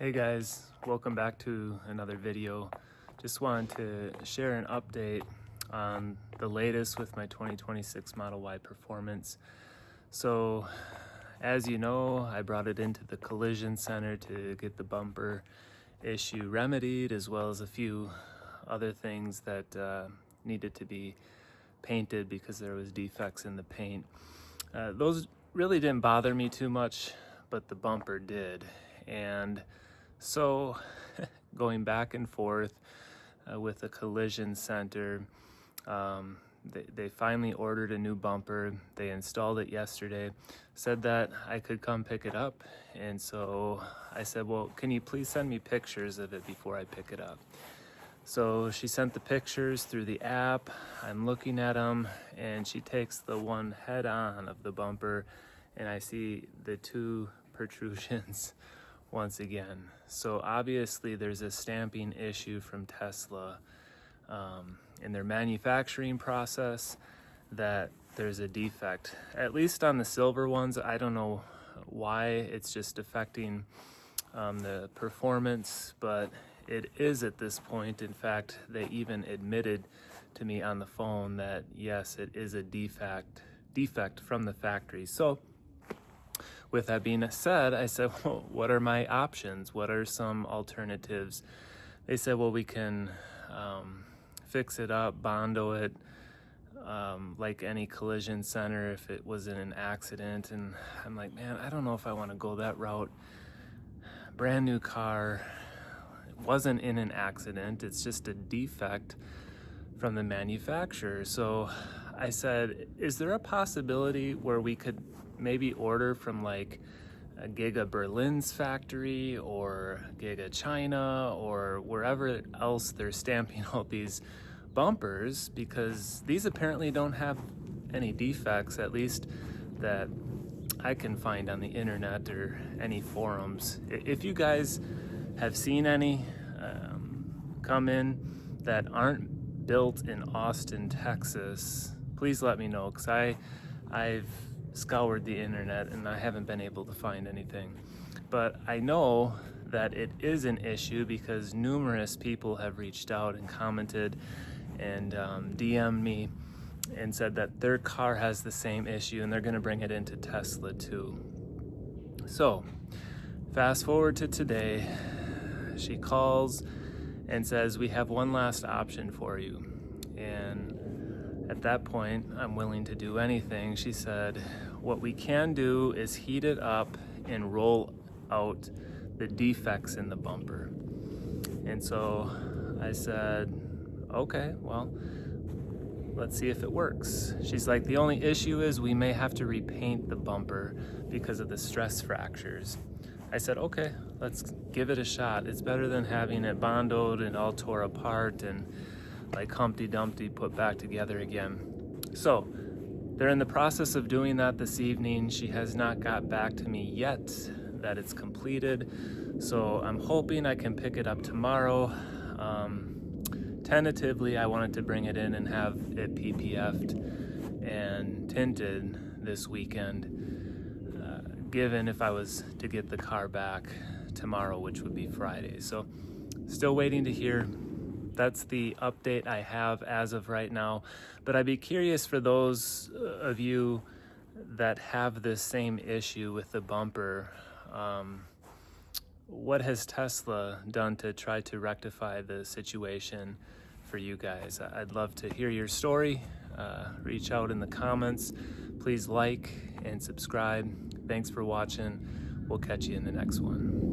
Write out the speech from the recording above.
Hey guys, welcome back to another video. Just wanted to share an update on the latest with my 2026 Model Y Performance. So, as you know, I brought it into the collision center to get the bumper issue remedied, as well as a few other things that needed to be painted because there was defects in the paint. Those really didn't bother me too much, but the bumper did. And so going back and forth with the collision center, they finally ordered a new bumper. They installed it yesterday, said that I could come pick it up. And so I said, well, can you please send me pictures of it before I pick it up? So she sent the pictures through the app. I'm looking at them, and she takes the one head on of the bumper, and I see the two protrusions once again. So obviously there's a stamping issue from Tesla in their manufacturing process, that there's a defect, at least on the silver ones. I don't know why it's just affecting the performance, but it is at this point. In fact, they even admitted to me on the phone that yes, it is a defect from the factory. So with that being said, I said, well, what are my options? What are some alternatives? They said, well, we can fix it up, bondo it, like any collision center if it was in an accident. And I'm like, man, I don't know if I want to go that route. Brand new car, it wasn't in an accident. It's just a defect from the manufacturer. So I said, is there a possibility where we could maybe order from like a Giga Berlin's factory or Giga China or wherever else they're stamping out these bumpers, because these apparently don't have any defects, at least that I can find on the internet or any forums. If you guys have seen any come in that aren't built in Austin, Texas, please let me know, because I've scoured the internet and I haven't been able to find anything. But I know that it is an issue because numerous people have reached out and commented and DM'd me and said that their car has the same issue and they're going to bring it into Tesla too. So fast forward to today, she calls and says, we have one last option for you. And at that point, I'm willing to do anything. She said, what we can do is heat it up and roll out the defects in the bumper. And so I said, okay, well, let's see if it works. She's like, the only issue is we may have to repaint the bumper because of the stress fractures. I said, okay, let's give it a shot. It's better than having it bondoed and all tore apart and like Humpty Dumpty put back together again. So they're in the process of doing that this evening. She has not got back to me yet that it's completed. So I'm hoping I can pick it up tomorrow. Tentatively, I wanted to bring it in and have it PPF'd and tinted this weekend, given if I was to get the car back tomorrow, which would be Friday. So still waiting to hear. That's the update I have as of right now. But I'd be curious for those of you that have the same issue with the bumper. What has Tesla done to try to rectify the situation for you guys? I'd love to hear your story. Reach out in the comments. Please like and subscribe. Thanks for watching. We'll catch you in the next one.